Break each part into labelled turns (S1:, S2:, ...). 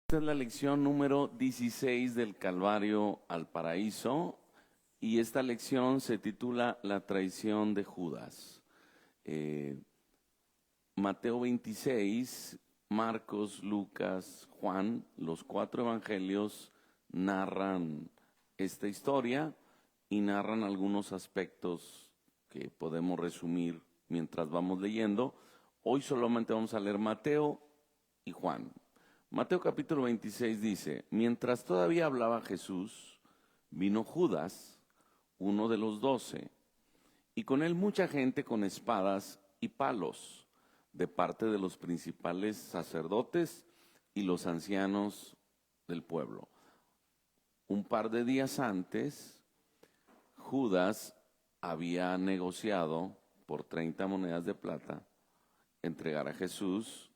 S1: Esta es la lección número 16 del Calvario al Paraíso y esta lección se titula La traición de Judas. Mateo 26, Marcos, Lucas, Juan, los 4 evangelios narran esta historia y narran algunos aspectos que podemos resumir mientras vamos leyendo. Hoy solamente vamos a leer Mateo y Juan. Mateo capítulo 26 dice: mientras todavía hablaba Jesús, vino Judas, uno de los 12, y con él mucha gente con espadas y palos, de parte de los principales sacerdotes y los ancianos del pueblo. Un par de días antes, Judas había negociado por 30 monedas de plata entregar a Jesús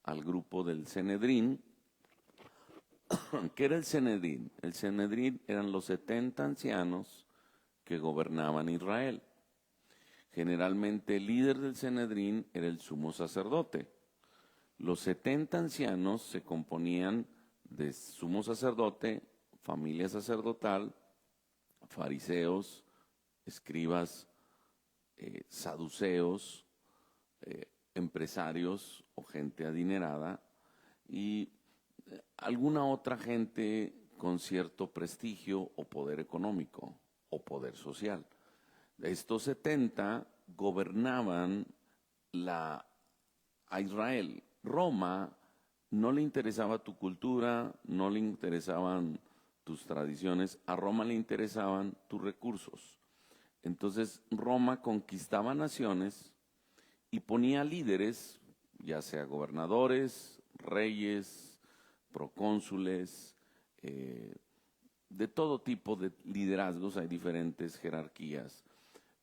S1: al grupo del Sanedrín. ¿Qué era el Sanedrín? El Sanedrín eran los 70 ancianos que gobernaban Israel. Generalmente el líder del Sanedrín era el sumo sacerdote. Los 70 ancianos se componían de sumo sacerdote, familia sacerdotal, fariseos, escribas, saduceos, empresarios o gente adinerada y alguna otra gente con cierto prestigio o poder económico o poder social. Estos 70 gobernaban a Israel. Roma no le interesaba tu cultura, no le interesaban tus tradiciones, a Roma le interesaban tus recursos. Entonces Roma conquistaba naciones y ponía líderes, ya sea gobernadores, reyes, procónsules, de todo tipo de liderazgos, hay diferentes jerarquías,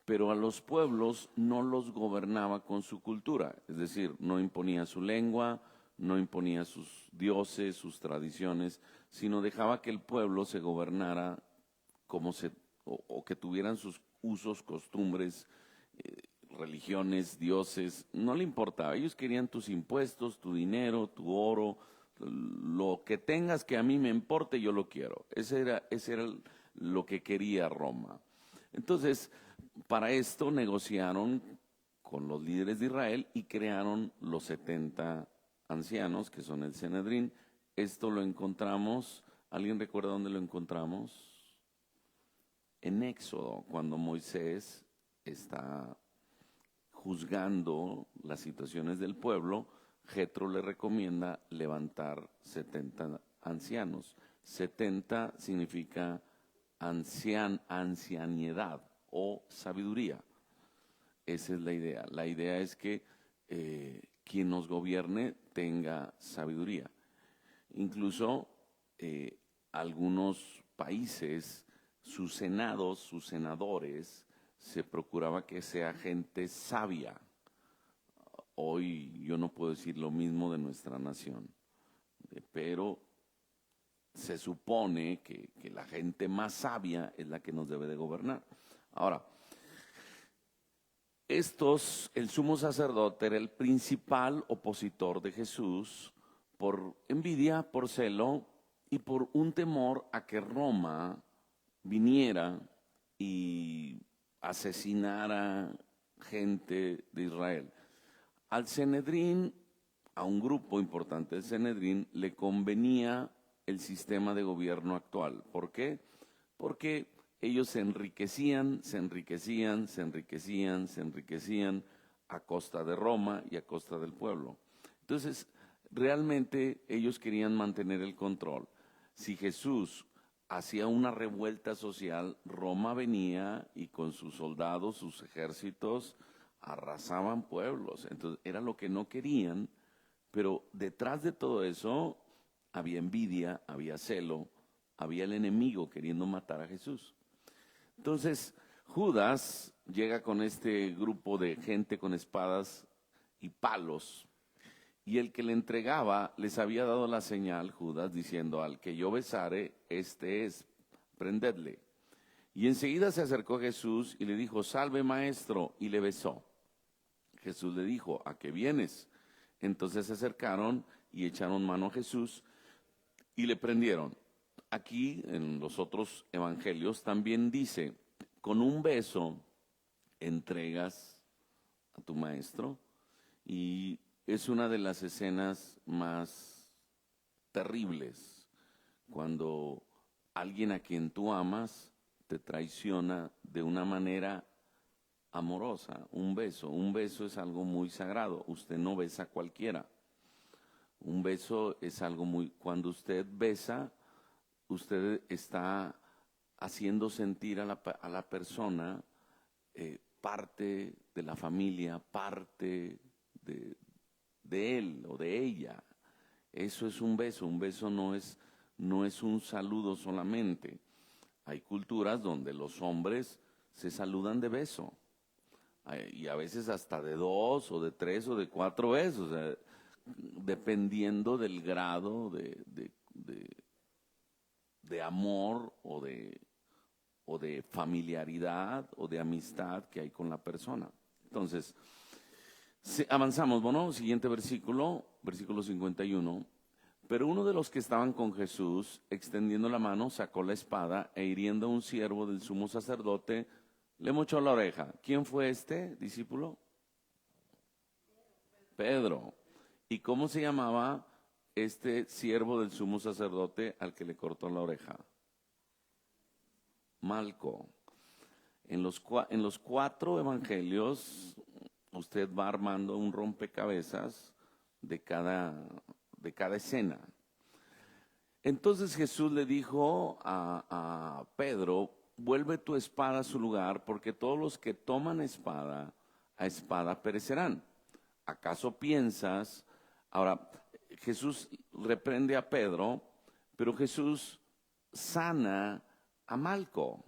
S1: pero a los pueblos no los gobernaba con su cultura, es decir, no imponía su lengua, no imponía sus dioses, sus tradiciones, sino dejaba que el pueblo se gobernara o que tuvieran sus usos, costumbres, religiones, dioses, no le importaba. Ellos querían tus impuestos, tu dinero, tu oro, lo que tengas que a mí me importe, yo lo quiero. Ese era lo que quería Roma. Entonces, para esto negociaron con los líderes de Israel y crearon los 70 ancianos, que son el Sanedrín. Esto lo encontramos, ¿alguien recuerda dónde lo encontramos? En Éxodo, cuando Moisés está juzgando las situaciones del pueblo, Jetro le recomienda levantar 70 ancianos. 70 significa ancianidad o sabiduría. Esa es la idea. La idea es que quien nos gobierne tenga sabiduría. Incluso algunos países, sus senados, sus senadores, se procuraba que sea gente sabia. Hoy yo no puedo decir lo mismo de nuestra nación, pero se supone que la gente más sabia es la que nos debe de gobernar. Ahora, el sumo sacerdote era el principal opositor de Jesús por envidia, por celo y por un temor a que Roma viniera y asesinara gente de Israel. Al Sanedrín, a un grupo importante del Sanedrín, le convenía el sistema de gobierno actual. ¿Por qué? Porque ellos se enriquecían a costa de Roma y a costa del pueblo. Entonces, realmente ellos querían mantener el control. Si Jesús hacía una revuelta social, Roma venía y con sus soldados, sus ejércitos, arrasaban pueblos. Entonces era lo que no querían, pero detrás de todo eso había envidia, había celo, había el enemigo queriendo matar a Jesús. Entonces Judas llega con este grupo de gente con espadas y palos, y el que le entregaba les había dado la señal, Judas, diciendo: al que yo besare, este es, prendedle. Y enseguida se acercó a Jesús y le dijo: salve, maestro, y le besó. Jesús le dijo: ¿a qué vienes? Entonces se acercaron y echaron mano a Jesús, y le prendieron. Aquí en los otros evangelios también dice, con un beso entregas a tu maestro, y es una de las escenas más terribles cuando alguien a quien tú amas te traiciona de una manera amorosa. Un beso es algo muy sagrado. Usted no besa a cualquiera. Un beso es algo muy... Cuando usted besa, usted está haciendo sentir a la persona parte de la familia, parte de él o de ella. Eso es un beso. Un beso no es un saludo solamente. Hay culturas donde los hombres se saludan de beso. Y a veces hasta de 2 o de 3 o de 4 besos, dependiendo del grado de amor o de familiaridad o de amistad que hay con la persona. Entonces, avanzamos, bueno, siguiente versículo, versículo 51. Pero uno de los que estaban con Jesús, extendiendo la mano, sacó la espada e hiriendo a un siervo del sumo sacerdote, le mochó la oreja. ¿Quién fue este discípulo? Pedro. ¿Y cómo se llamaba este siervo del sumo sacerdote al que le cortó la oreja? Malco. En los 4 evangelios, usted va armando un rompecabezas de cada escena. Entonces Jesús le dijo a Pedro, vuelve tu espada a su lugar, porque todos los que toman espada, a espada perecerán. ¿Acaso piensas? Ahora, Jesús reprende a Pedro, pero Jesús sana a Malco.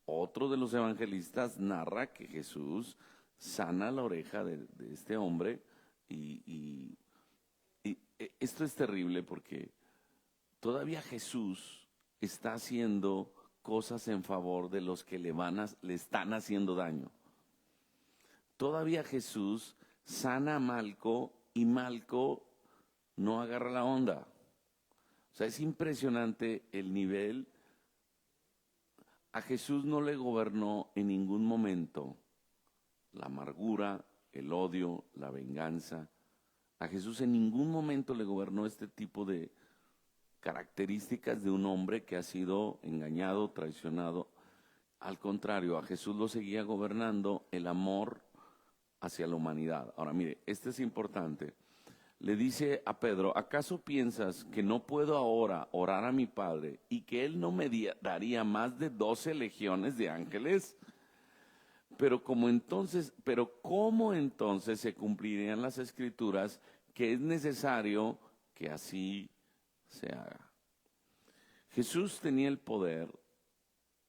S1: Otro de los evangelistas narra que Jesús sana la oreja de este hombre y esto es terrible porque todavía Jesús está haciendo cosas en favor de los que le están haciendo daño. Todavía Jesús sana a Malco y Malco no agarra la onda. O sea, es impresionante el nivel. A Jesús no le gobernó en ningún momento la amargura, el odio, la venganza. A Jesús en ningún momento le gobernó este tipo de características de un hombre que ha sido engañado, traicionado. Al contrario, a Jesús lo seguía gobernando el amor hacia la humanidad. Ahora mire, este es importante. Le dice a Pedro, ¿acaso piensas que no puedo ahora orar a mi Padre y que Él no me daría más de 12 legiones de ángeles? Pero ¿cómo entonces se cumplirían las Escrituras que es necesario que así se haga? Jesús tenía el poder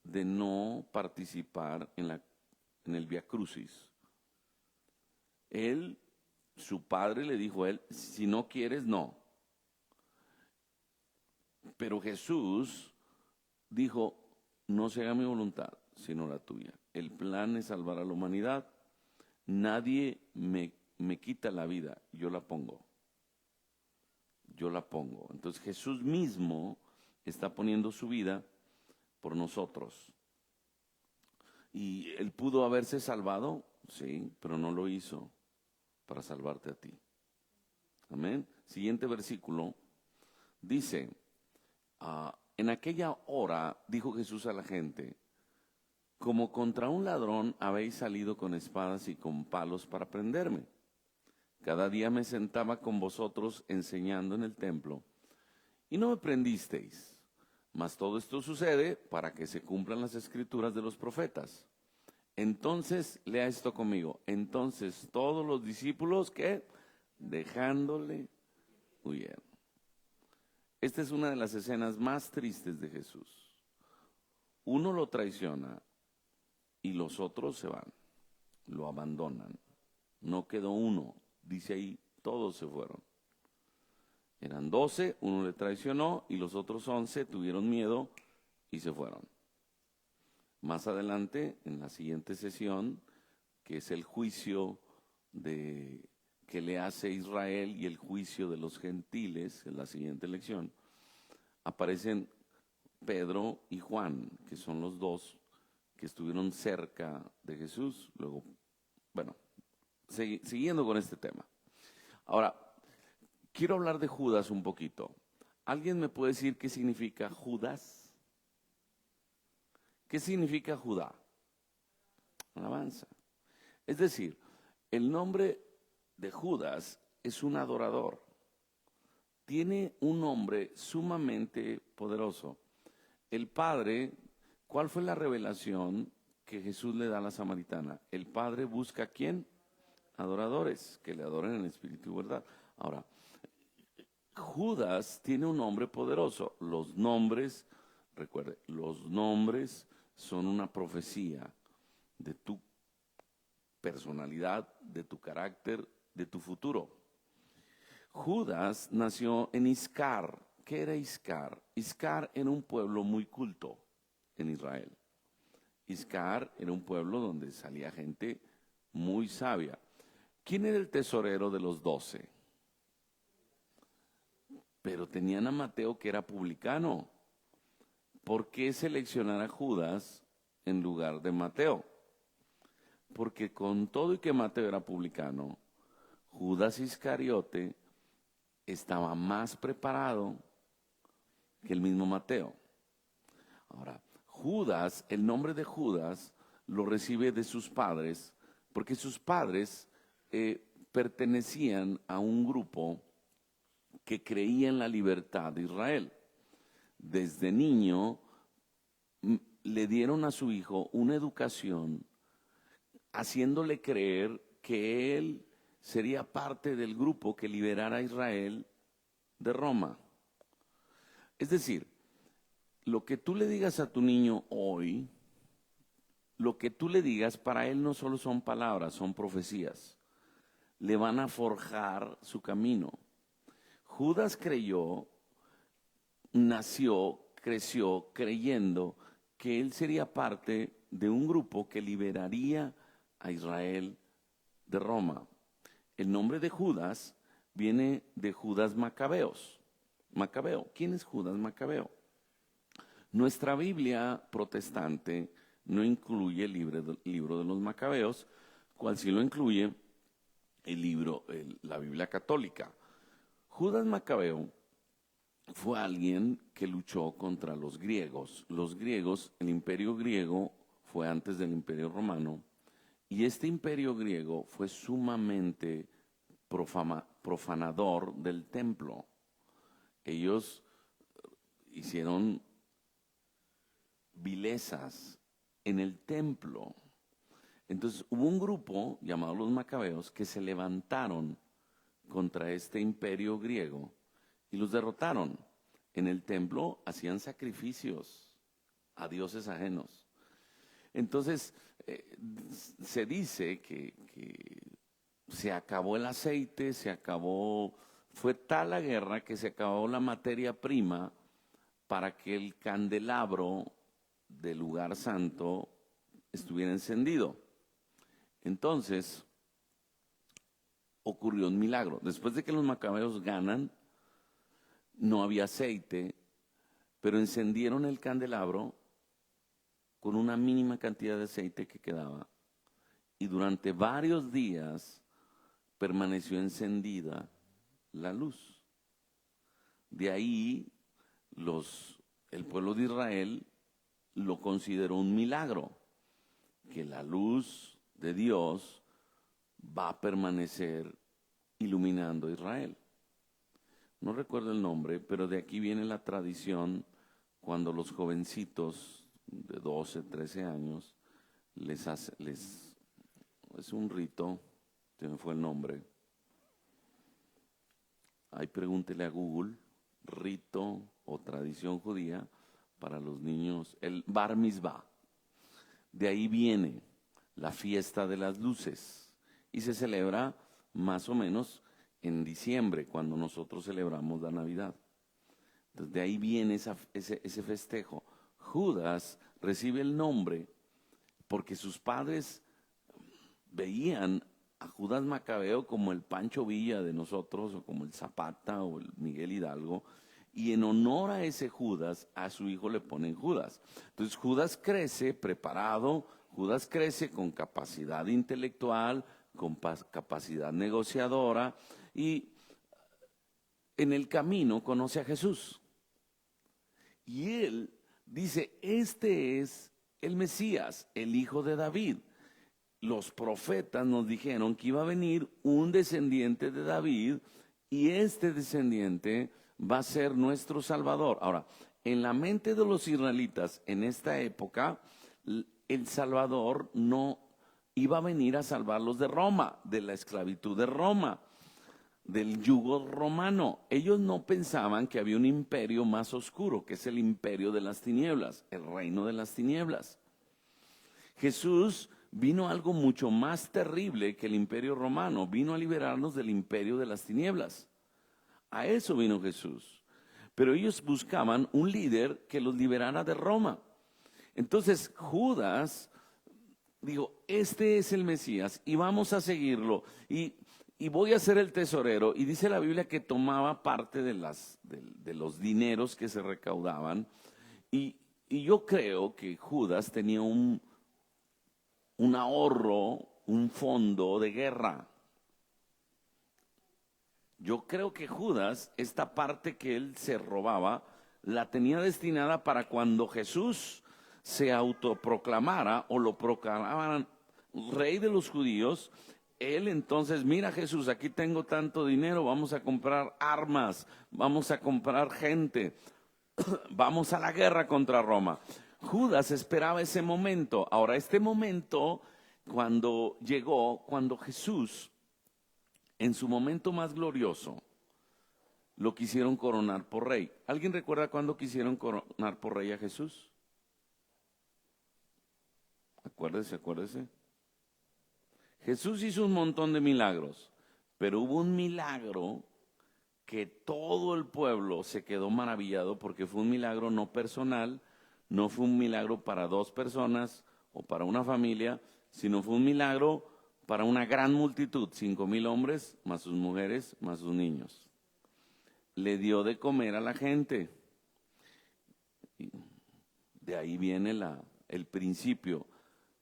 S1: de no participar en el Vía Crucis. Su padre le dijo a él, si no quieres, no. Pero Jesús dijo, no se haga mi voluntad, sino la tuya. El plan es salvar a la humanidad. Nadie me quita la vida, yo la pongo. Yo la pongo. Entonces Jesús mismo está poniendo su vida por nosotros. ¿Y él pudo haberse salvado? Sí, pero no lo hizo para salvarte a ti. Amén. Siguiente versículo. Dice, en aquella hora dijo Jesús a la gente, como contra un ladrón habéis salido con espadas y con palos para prenderme. Cada día me sentaba con vosotros enseñando en el templo y no me prendisteis. Mas todo esto sucede para que se cumplan las escrituras de los profetas. Entonces, lea esto conmigo. Entonces todos los discípulos que dejándole huyeron. Esta es una de las escenas más tristes de Jesús. Uno lo traiciona y los otros se van, lo abandonan. No quedó uno, dice ahí, todos se fueron. Eran 12, uno le traicionó y los otros 11 tuvieron miedo y se fueron. Más adelante, en la siguiente sesión, que es el juicio que le hace Israel y el juicio de los gentiles, en la siguiente lección, aparecen Pedro y Juan, que son los dos que estuvieron cerca de Jesús. Luego, bueno, siguiendo con este tema. Ahora, quiero hablar de Judas un poquito. ¿Alguien me puede decir qué significa Judas? ¿Qué significa Judá? Alabanza. Es decir, el nombre de Judas es un adorador. Tiene un nombre sumamente poderoso. El Padre, ¿cuál fue la revelación que Jesús le da a la samaritana? El Padre busca ¿a quién? Adoradores, que le adoren en espíritu y verdad. Ahora, Judas tiene un nombre poderoso. Los nombres, recuerde, los nombres son una profecía de tu personalidad, de tu carácter, de tu futuro. Judas nació en Iscar. ¿Qué era Iscar? Iscar era un pueblo muy culto en Israel. Iscar era un pueblo donde salía gente muy sabia. ¿Quién era el tesorero de los 12? Pero tenían a Mateo, que era publicano. ¿Por qué seleccionar a Judas en lugar de Mateo? Porque con todo y que Mateo era publicano, Judas Iscariote estaba más preparado que el mismo Mateo. Ahora, Judas, el nombre de Judas lo recibe de sus padres, porque sus padres pertenecían a un grupo que creía en la libertad de Israel. Desde niño le dieron a su hijo una educación haciéndole creer que él sería parte del grupo que liberara a Israel de Roma. Es decir, lo que tú le digas a tu niño hoy, lo que tú le digas para él no solo son palabras, son profecías. Le van a forjar su camino. Judas nació, creció creyendo que él sería parte de un grupo que liberaría a Israel de Roma. El nombre de Judas viene de Judas Macabeos. Macabeo. ¿Quién es Judas Macabeo? Nuestra Biblia protestante no incluye el libro de los Macabeos, cual sí lo incluye la Biblia católica. Judas Macabeo fue alguien que luchó contra los griegos. Los griegos, el imperio griego fue antes del imperio romano, y este imperio griego fue sumamente profanador del templo. Ellos hicieron vilezas en el templo. Entonces hubo un grupo llamado los Macabeos que se levantaron contra este imperio griego y los derrotaron. En el templo hacían sacrificios a dioses ajenos. Entonces se dice que se acabó el aceite, fue tal la guerra que se acabó la materia prima para que el candelabro del lugar santo estuviera encendido. Entonces ocurrió un milagro. Después de que los macabeos ganan, no había aceite, pero encendieron el candelabro con una mínima cantidad de aceite que quedaba, y durante varios días permaneció encendida la luz. De ahí el pueblo de Israel lo consideró un milagro, que la luz de Dios va a permanecer iluminando a Israel. No recuerdo el nombre, pero de aquí viene la tradición cuando los jovencitos de 12, 13 años es un rito, se me fue el nombre. Ahí pregúntele a Google, rito o tradición judía para los niños, el Bar Mitzvah. De ahí viene la fiesta de las luces y se celebra más o menos en diciembre, cuando nosotros celebramos la Navidad. Entonces de ahí viene ese festejo. Judas recibe el nombre porque sus padres veían a Judas Macabeo como el Pancho Villa de nosotros, o como el Zapata o el Miguel Hidalgo, y en honor a ese Judas, a su hijo le ponen Judas. Entonces Judas crece preparado, Judas crece con capacidad intelectual, con capacidad negociadora, y en el camino conoce a Jesús. Y él dice, este es el Mesías, el hijo de David. Los profetas nos dijeron que iba a venir un descendiente de David y este descendiente va a ser nuestro Salvador. Ahora, en la mente de los israelitas en esta época, el Salvador no iba a venir a salvarlos de Roma, de la esclavitud de Roma, del yugo romano. Ellos no pensaban que había un imperio más oscuro, que es el imperio de las tinieblas, el reino de las tinieblas. Jesús vino algo mucho más terrible que el imperio romano, vino a liberarnos del imperio de las tinieblas. A eso vino Jesús. Pero ellos buscaban un líder que los liberara de Roma. Entonces Judas dijo, este es el Mesías y vamos a seguirlo y voy a ser el tesorero. Y dice la Biblia que tomaba parte de los dineros que se recaudaban. Y yo creo que Judas tenía un ahorro, un fondo de guerra. Yo creo que Judas, esta parte que él se robaba, la tenía destinada para cuando Jesús se autoproclamara o lo proclamaran rey de los judíos. Él entonces, mira Jesús, aquí tengo tanto dinero, vamos a comprar armas, vamos a comprar gente, vamos a la guerra contra Roma. Judas esperaba ese momento. Ahora, este momento, cuando llegó, cuando Jesús, en su momento más glorioso, lo quisieron coronar por rey. ¿Alguien recuerda cuándo quisieron coronar por rey a Jesús? Acuérdese. Jesús hizo un montón de milagros, pero hubo un milagro que todo el pueblo se quedó maravillado porque fue un milagro no personal, no fue un milagro para 2 personas o para una familia, sino fue un milagro para una gran multitud, 5,000 hombres, más sus mujeres, más sus niños. Le dio de comer a la gente. Y de ahí viene el principio.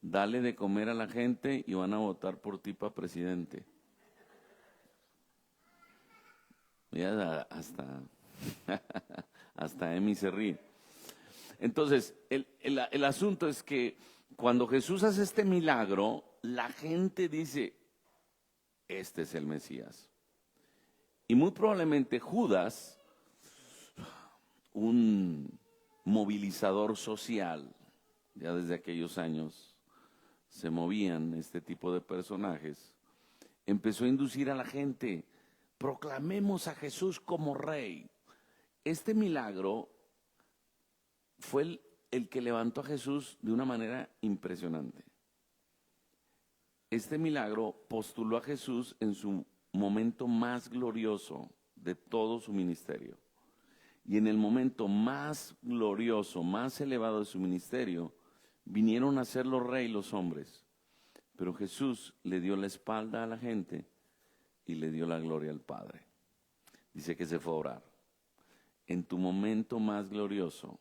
S1: Dale de comer a la gente y van a votar por ti para presidente. Ya hasta Emi se ríe. Entonces, el asunto es que cuando Jesús hace este milagro, la gente dice, este es el Mesías. Y muy probablemente Judas, un movilizador social, ya desde aquellos años se movían este tipo de personajes, empezó a inducir a la gente, proclamemos a Jesús como rey. Este milagro fue el que levantó a Jesús de una manera impresionante. Este milagro postuló a Jesús en su momento más glorioso de todo su ministerio. Y en el momento más glorioso, más elevado de su ministerio, vinieron a ser los reyes los hombres. Pero Jesús le dio la espalda a la gente y le dio la gloria al Padre. Dice que se fue a orar. En tu momento más glorioso,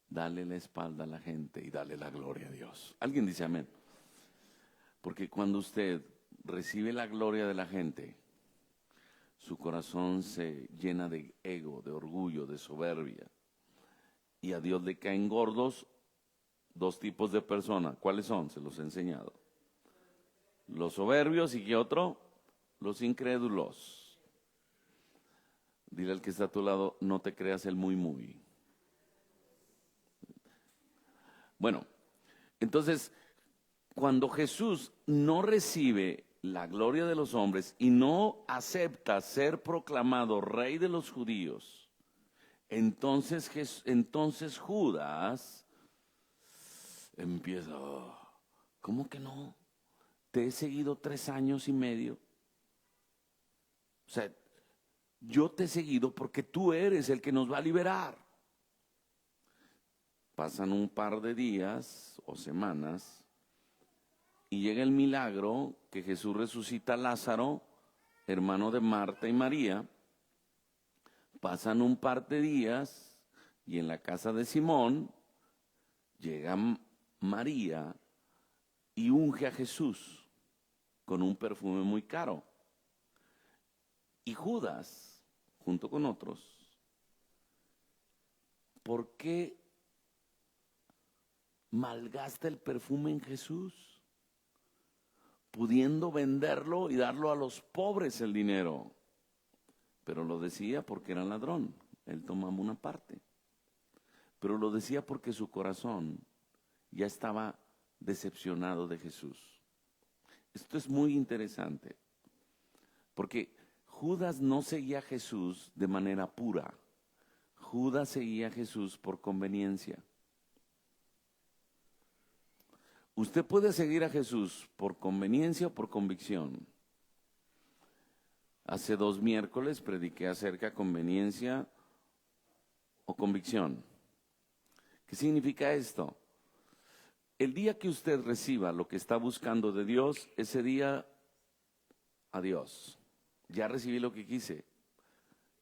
S1: dale la espalda a la gente y dale la gloria a Dios. ¿Alguien dice amén? Porque cuando usted recibe la gloria de la gente, su corazón se llena de ego, de orgullo, de soberbia. Y a Dios le caen gordos 2 tipos de personas. ¿Cuáles son? Se los he enseñado. Los soberbios y ¿qué otro? Los incrédulos. Dile al que está a tu lado, no te creas el muy. Bueno, entonces, cuando Jesús no recibe la gloria de los hombres y no acepta ser proclamado rey de los judíos, entonces Judas empieza, ¿cómo que no? Te he seguido 3 años y medio. O sea, yo te he seguido porque tú eres el que nos va a liberar. Pasan un par de días o semanas y llega el milagro que Jesús resucita a Lázaro, hermano de Marta y María, Pasan un par de días y en la casa de Simón llega María y unge a Jesús con un perfume muy caro. Y Judas, junto con otros, ¿por qué malgasta el perfume en Jesús? Pudiendo venderlo y darlo a los pobres el dinero. Pero lo decía porque era ladrón, él tomaba una parte. Pero lo decía porque su corazón ya estaba decepcionado de Jesús. Esto es muy interesante, porque Judas no seguía a Jesús de manera pura. Judas seguía a Jesús por conveniencia. Usted puede seguir a Jesús por conveniencia o por convicción. Hace 2 miércoles prediqué acerca de conveniencia o convicción. ¿Qué significa esto? El día que usted reciba lo que está buscando de Dios, ese día, adiós. Ya recibí lo que quise.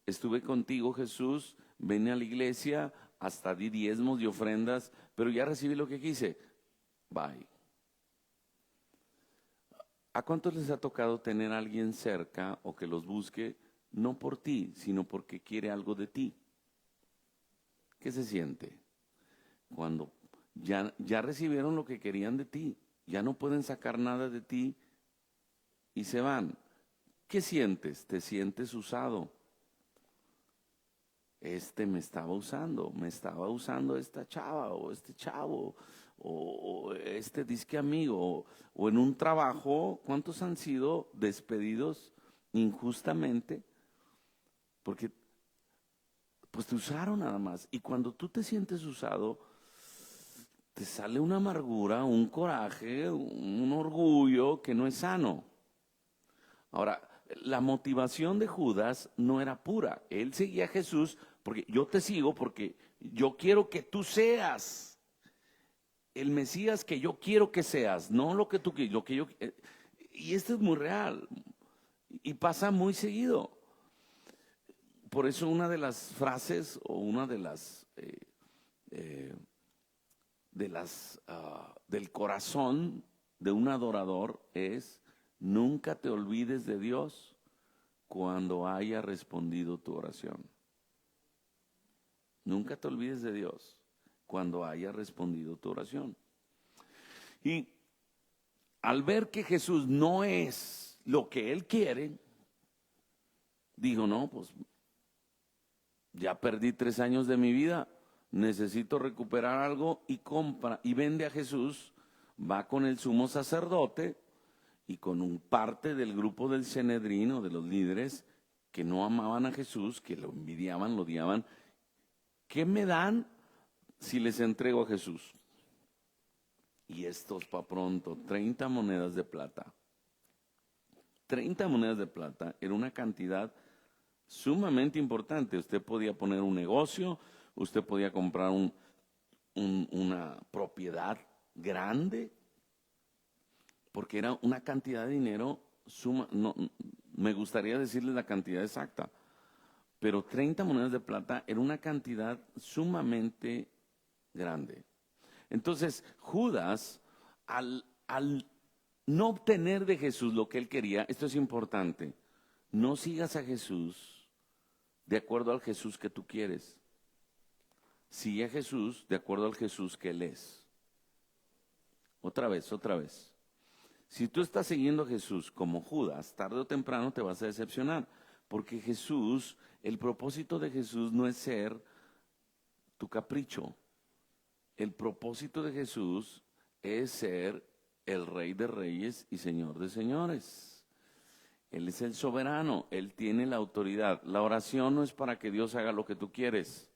S1: Estuve contigo, Jesús, vine a la iglesia, hasta di diezmos y ofrendas, pero ya recibí lo que quise. Bye. ¿A cuántos les ha tocado tener a alguien cerca o que los busque, no por ti, sino porque quiere algo de ti? ¿Qué se siente? Cuando ya recibieron lo que querían de ti, ya no pueden sacar nada de ti y se van. ¿Qué sientes? Te sientes usado. Me estaba usando esta chava o este chavo, o este disque amigo, o en un trabajo. ¿Cuántos han sido despedidos injustamente? Porque pues te usaron nada más. Y cuando tú te sientes usado, te sale una amargura, un coraje, un orgullo que no es sano. Ahora, la motivación de Judas no era pura. Él seguía a Jesús porque yo te sigo porque yo quiero que tú seas el Mesías que yo quiero que seas, no lo que tú quieres, lo que yo. Y esto es muy real y pasa muy seguido. Por eso una de las frases o una de las del corazón de un adorador es: nunca te olvides de Dios cuando haya respondido tu oración. Nunca te olvides de Dios cuando haya respondido tu oración. Y al ver que Jesús no es lo que él quiere, dijo: no, pues ya perdí 3 años de mi vida, necesito recuperar algo, y compra y vende a Jesús. Va con el sumo sacerdote y con un parte del grupo del Sanedrín o de los líderes que no amaban a Jesús, que lo envidiaban, lo odiaban. ¿Qué me dan si les entrego a Jesús? Y estos pa' pronto, 30 monedas de plata. 30 monedas de plata era una cantidad sumamente importante. Usted podía poner un negocio, usted podía comprar una propiedad grande, porque era una cantidad de dinero suma. No, me gustaría decirles la cantidad exacta, pero 30 monedas de plata era una cantidad sumamente grande. Entonces, Judas, al no obtener de Jesús lo que él quería, esto es importante: no sigas a Jesús de acuerdo al Jesús que tú quieres. Sigue a Jesús de acuerdo al Jesús que él es. Otra vez. Si tú estás siguiendo a Jesús como Judas, tarde o temprano te vas a decepcionar, porque Jesús, el propósito de Jesús no es ser tu capricho. El propósito de Jesús es ser el Rey de Reyes y Señor de Señores. Él es el soberano, Él tiene la autoridad. La oración no es para que Dios haga lo que tú quieres.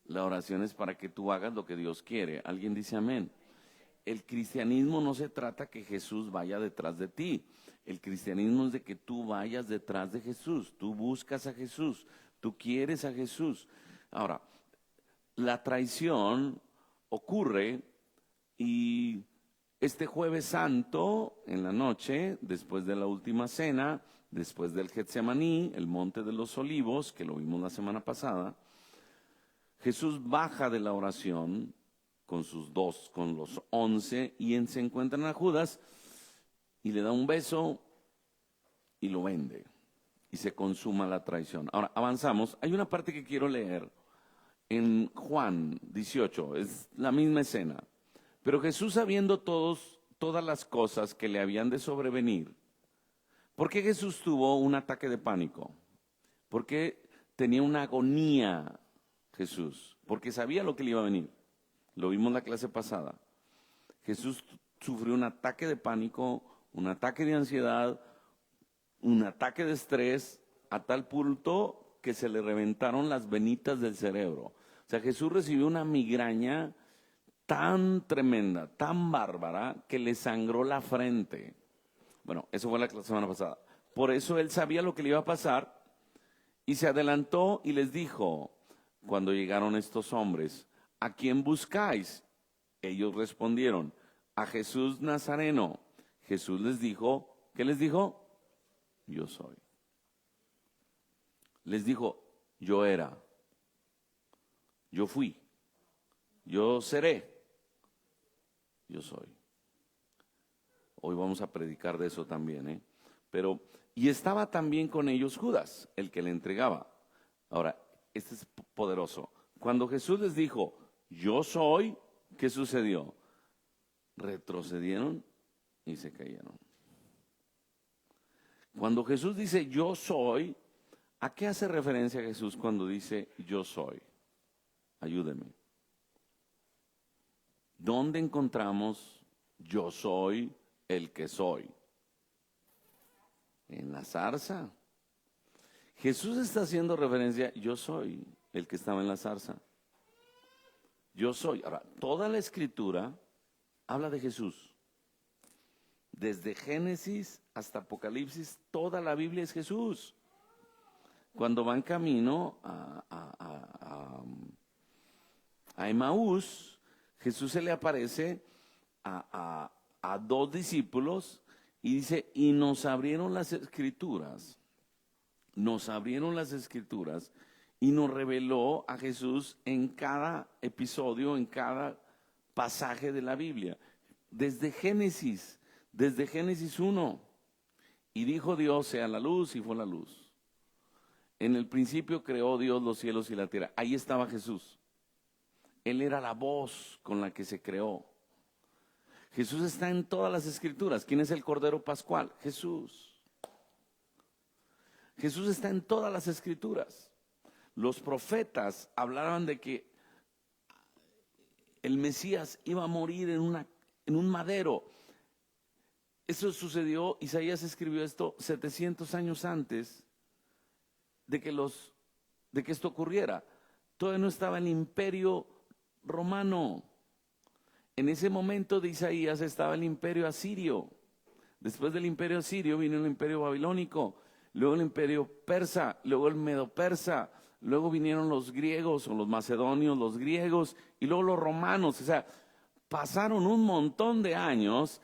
S1: La oración es para que tú hagas lo que Dios quiere. ¿Alguien dice amén? El cristianismo no se trata que Jesús vaya detrás de ti. El cristianismo es de que tú vayas detrás de Jesús. Tú buscas a Jesús. Tú quieres a Jesús. Ahora, la traición ocurre y este Jueves Santo, en la noche, después de la última cena, después del Getsemaní, el Monte de los Olivos, que lo vimos la semana pasada, Jesús baja de la oración con los 11, y se encuentran a Judas y le da un beso y lo vende. Y se consuma la traición. Ahora, avanzamos. Hay una parte que quiero leer en Juan 18, es la misma escena. Pero Jesús, sabiendo todas las cosas que le habían de sobrevenir, ¿por qué Jesús tuvo un ataque de pánico? Porque tenía una agonía Jesús, porque sabía lo que le iba a venir. Lo vimos en la clase pasada. Jesús sufrió un ataque de pánico, un ataque de ansiedad, un ataque de estrés, a tal punto que se le reventaron las venitas del cerebro. O sea, Jesús recibió una migraña tan tremenda, tan bárbara, que le sangró la frente. Bueno, eso fue la semana pasada. Por eso él sabía lo que le iba a pasar y se adelantó y les dijo, cuando llegaron estos hombres, ¿a quién buscáis? Ellos respondieron, a Jesús Nazareno. Jesús les dijo, ¿qué les dijo? Yo soy. Les dijo, yo era, yo fui, yo seré, yo soy. Hoy vamos a predicar de eso también, ¿eh? Pero, y estaba también con ellos Judas, el que le entregaba. Ahora, este es poderoso. Cuando Jesús les dijo, yo soy, ¿qué sucedió? Retrocedieron y se cayeron. Cuando Jesús dice, yo soy, ¿a qué hace referencia Jesús cuando dice, yo soy? Ayúdeme. ¿Dónde encontramos yo soy el que soy? En la zarza. Jesús está haciendo referencia, yo soy el que estaba en la zarza. Yo soy. Ahora, toda la Escritura habla de Jesús. Desde Génesis hasta Apocalipsis, toda la Biblia es Jesús. Cuando van camino a Emaús, Jesús se le aparece a dos discípulos y dice, y nos abrieron las Escrituras. Nos abrieron las Escrituras y nos reveló a Jesús en cada episodio, en cada pasaje de la Biblia. Desde Génesis 1. Y dijo Dios, sea la luz, y fue la luz. En el principio creó Dios los cielos y la tierra. Ahí estaba Jesús. Él era la voz con la que se creó. Jesús está en todas las Escrituras. ¿Quién es el Cordero Pascual? Jesús. Jesús está en todas las Escrituras. Los profetas hablaban de que el Mesías iba a morir en un madero. Eso sucedió, Isaías escribió esto 700 años antes de que esto ocurriera. Todavía no estaba el imperio romano. En ese momento de Isaías estaba el imperio asirio. Después del imperio asirio vino el imperio babilónico, luego el imperio persa, luego el medo-persa, luego vinieron los griegos o los macedonios, los griegos, y luego los romanos. O sea, pasaron un montón de años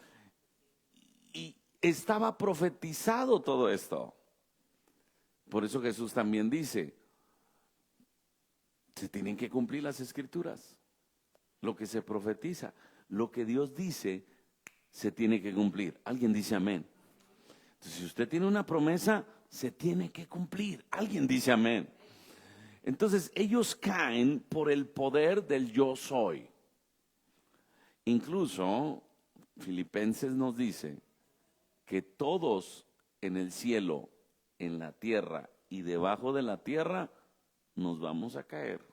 S1: y estaba profetizado todo esto. Por eso Jesús también dice, se tienen que cumplir las Escrituras. Lo que se profetiza, lo que Dios dice, se tiene que cumplir. ¿Alguien dice amén? Entonces, si usted tiene una promesa, se tiene que cumplir. ¿Alguien dice amén? Entonces, ellos caen por el poder del yo soy. Incluso, Filipenses nos dice que todos en el cielo, en la tierra y debajo de la tierra, nos vamos a caer.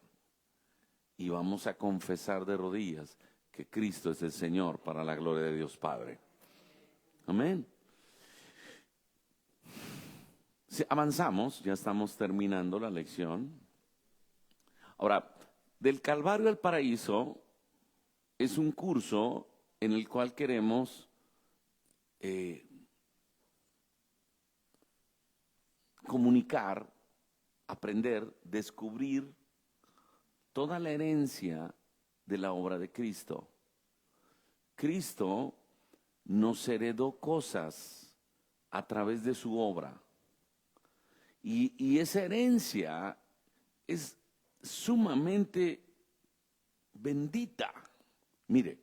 S1: Y vamos a confesar de rodillas que Cristo es el Señor para la gloria de Dios Padre. Amén. Si avanzamos, ya estamos terminando la lección. Ahora, del Calvario al Paraíso es un curso en el cual queremos comunicar, aprender, descubrir toda la herencia de la obra de Cristo. Cristo nos heredó cosas a través de su obra. Y esa herencia es sumamente bendita. Mire,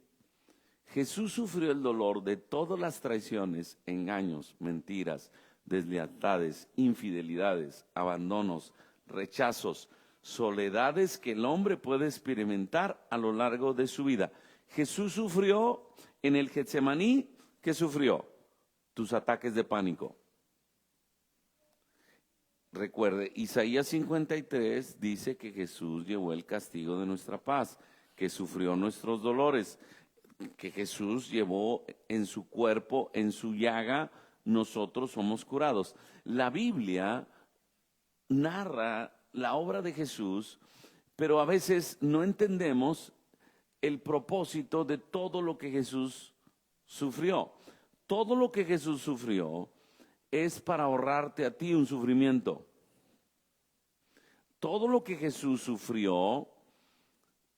S1: Jesús sufrió el dolor de todas las traiciones, engaños, mentiras, deslealtades, infidelidades, abandonos, rechazos, soledades que el hombre puede experimentar a lo largo de su vida. Jesús sufrió en el Getsemaní. ¿Qué sufrió? Tus ataques de pánico. Recuerde, Isaías 53 dice que Jesús llevó el castigo de nuestra paz, que sufrió nuestros dolores, que Jesús llevó en su cuerpo, en su llaga, nosotros somos curados. La Biblia narra la obra de Jesús, pero a veces no entendemos el propósito de todo lo que Jesús sufrió. Todo lo que Jesús sufrió es para ahorrarte a ti un sufrimiento. Todo lo que Jesús sufrió,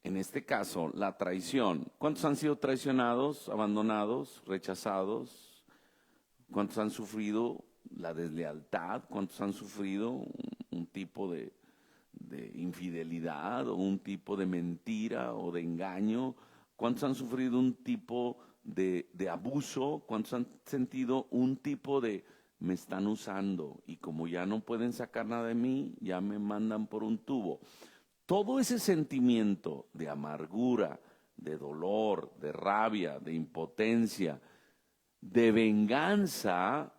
S1: en este caso, la traición. ¿Cuántos han sido traicionados, abandonados, rechazados? ¿Cuántos han sufrido la deslealtad? ¿Cuántos han sufrido un tipo de infidelidad o un tipo de mentira o de engaño? ¿Cuántos han sufrido un tipo de abuso? ¿Cuántos han sentido un tipo de me están usando y como ya no pueden sacar nada de mí, ya me mandan por un tubo? Todo ese sentimiento de amargura, de dolor, de rabia, de impotencia, de venganza,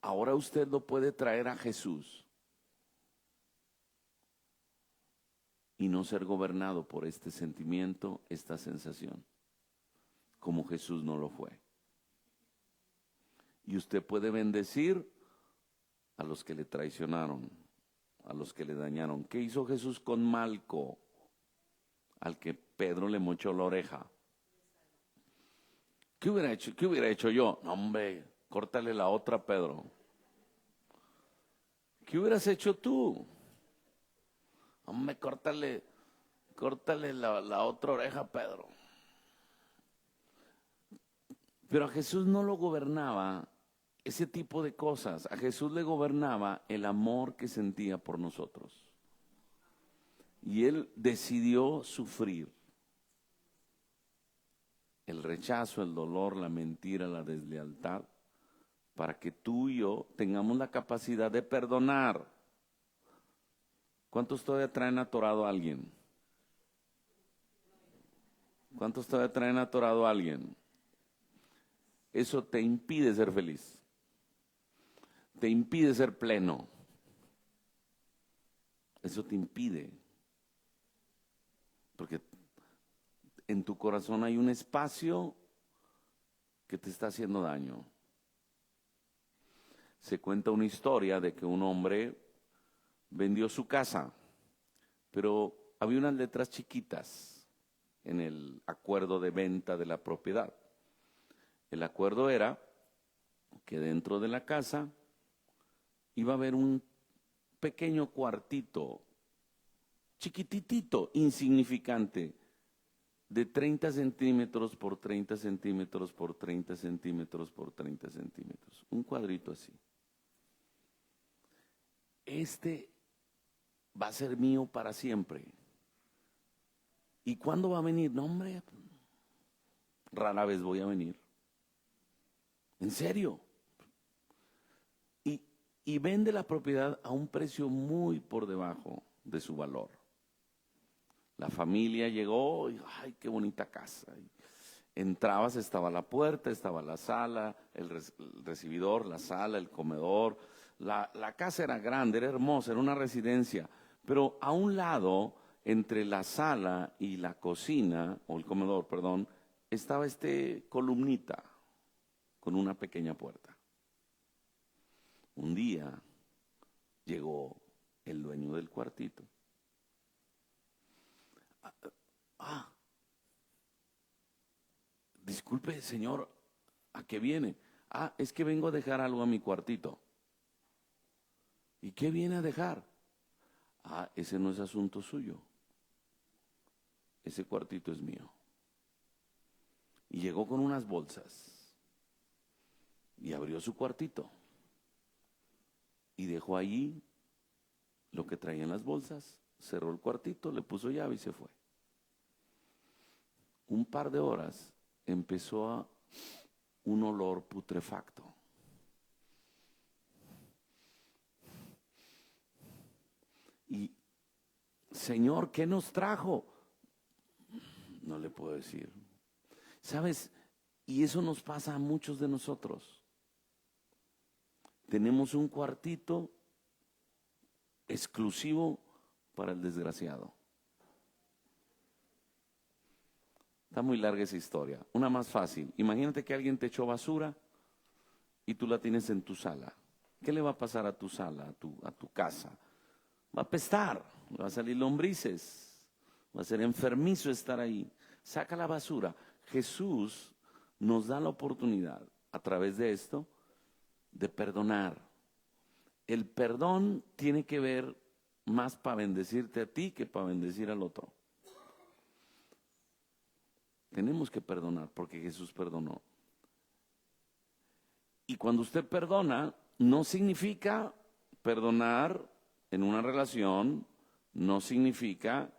S1: ahora usted lo puede traer a Jesús y no ser gobernado por este sentimiento, esta sensación, como Jesús no lo fue. Y usted puede bendecir a los que le traicionaron, a los que le dañaron. ¿Qué hizo Jesús con Malco, al que Pedro le mochó la oreja? ¿Qué hubiera hecho yo? No, hombre, córtale la otra, Pedro. ¿Qué hubieras hecho tú? Hombre, córtale la otra oreja, Pedro. Pero a Jesús no lo gobernaba ese tipo de cosas. A Jesús le gobernaba el amor que sentía por nosotros. Y Él decidió sufrir el rechazo, el dolor, la mentira, la deslealtad, para que tú y yo tengamos la capacidad de perdonar. ¿Cuántos todavía traen atorado a alguien? ¿Cuántos todavía traen atorado a alguien? Eso te impide ser feliz. Te impide ser pleno. Eso te impide. Porque en tu corazón hay un espacio que te está haciendo daño. Se cuenta una historia de que un hombre vendió su casa, pero había unas letras chiquitas en el acuerdo de venta de la propiedad. El acuerdo era que dentro de la casa iba a haber un pequeño cuartito, chiquititito, insignificante, de 30 centímetros por 30 centímetros por 30 centímetros por 30 centímetros. Un cuadrito así. Este va a ser mío para siempre. ¿Y cuándo va a venir? No, hombre, rara vez voy a venir. ¿En serio? Y vende la propiedad a un precio muy por debajo de su valor. La familia llegó y, ¡ay, qué bonita casa! Entrabas, estaba la puerta, estaba la sala, el recibidor, la sala, el comedor. La casa era grande, era hermosa, era una residencia. Pero a un lado, entre la sala y la cocina, o el comedor, perdón, estaba columnita con una pequeña puerta. Un día llegó el dueño del cuartito. Disculpe, señor, ¿a qué viene? Es que vengo a dejar algo a mi cuartito. ¿Y qué viene a dejar? Ese no es asunto suyo. Ese cuartito es mío. Y llegó con unas bolsas Y abrió su cuartito. Y dejó allí lo que traía en las bolsas. Cerró el cuartito, le puso llave y se fue. Un par de horas empezó un olor putrefacto. Y, Señor, ¿qué nos trajo? No le puedo decir. ¿Sabes? Y eso nos pasa a muchos de nosotros. Tenemos un cuartito exclusivo para el desgraciado. Está muy larga esa historia. Una más fácil. Imagínate que alguien te echó basura y tú la tienes en tu sala. ¿Qué le va a pasar a tu sala, a tu casa? Va a apestar, va a salir lombrices, va a ser enfermizo estar ahí. Saca la basura. Jesús nos da la oportunidad, a través de esto, de perdonar. El perdón tiene que ver más para bendecirte a ti que para bendecir al otro. Tenemos que perdonar porque Jesús perdonó. Y cuando usted perdona, no significa perdonar en una relación, no significa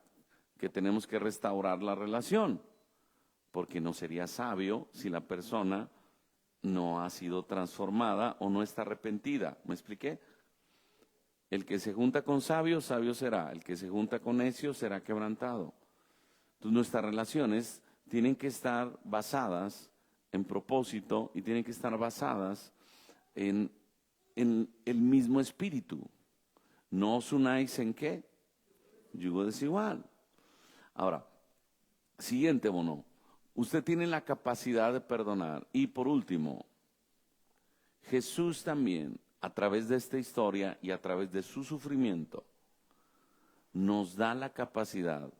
S1: que tenemos que restaurar la relación, porque no sería sabio si la persona no ha sido transformada o no está arrepentida. ¿Me expliqué? El que se junta con sabios, sabio será. El que se junta con necios será quebrantado. Entonces nuestras relaciones tienen que estar basadas en propósito y tienen que estar basadas en el mismo espíritu. No os unáis en qué? Yugo desigual. Ahora, siguiente bono. Usted tiene la capacidad de perdonar. Y por último, Jesús también, a través de esta historia y a través de su sufrimiento, nos da la capacidad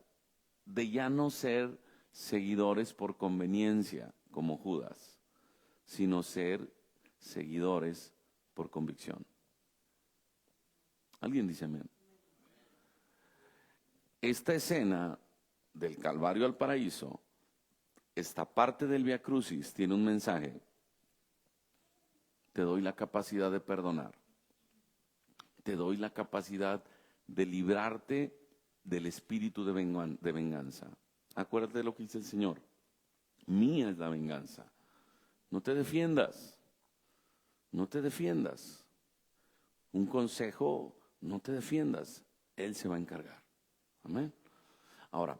S1: de ya no ser seguidores por conveniencia, como Judas, sino ser seguidores por convicción. ¿Alguien dice amén? Esta escena del Calvario al paraíso, esta parte del Vía Crucis tiene un mensaje. Te doy la capacidad de perdonar. Te doy la capacidad de librarte del espíritu de venganza. Acuérdate de lo que dice el Señor. Mía es la venganza. No te defiendas. No te defiendas. Un consejo, no te defiendas. Él se va a encargar. Amén. Ahora,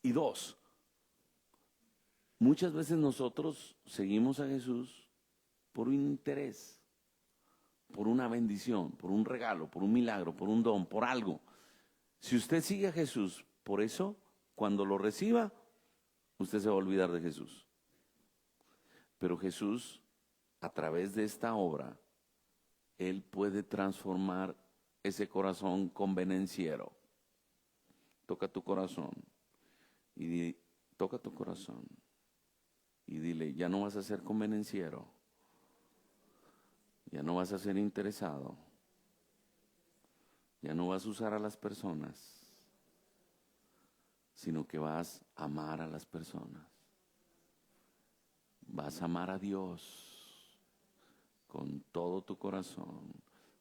S1: y dos, muchas veces nosotros seguimos a Jesús por un interés, por una bendición, por un regalo, por un milagro, por un don, por algo. Si usted sigue a Jesús por eso, cuando lo reciba, usted se va a olvidar de Jesús. Pero Jesús, a través de esta obra, Él puede transformar ese corazón convenenciero. Toca tu corazón y toca tu corazón y dile, ya no vas a ser convenenciero, ya no vas a ser interesado, ya no vas a usar a las personas, sino que vas a amar a las personas. Vas a amar a Dios con todo tu corazón,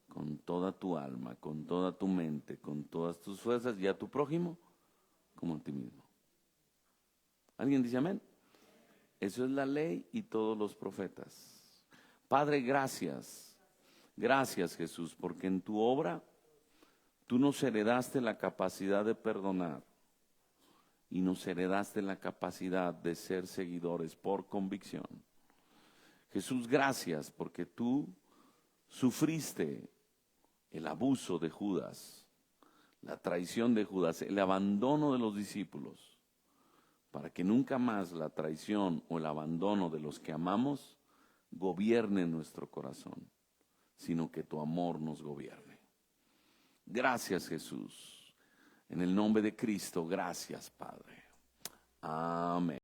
S1: con toda tu alma, con toda tu mente, con todas tus fuerzas y a tu prójimo como a ti mismo. ¿Alguien dice amén? Eso es la ley y todos los profetas. Padre, gracias. Gracias, Jesús, porque en tu obra tú nos heredaste la capacidad de perdonar y nos heredaste la capacidad de ser seguidores por convicción. Jesús, gracias porque tú sufriste el abuso de Judas, la traición de Judas, el abandono de los discípulos, para que nunca más la traición o el abandono de los que amamos gobierne nuestro corazón, sino que tu amor nos gobierne. Gracias, Jesús. En el nombre de Cristo, gracias, Padre. Amén.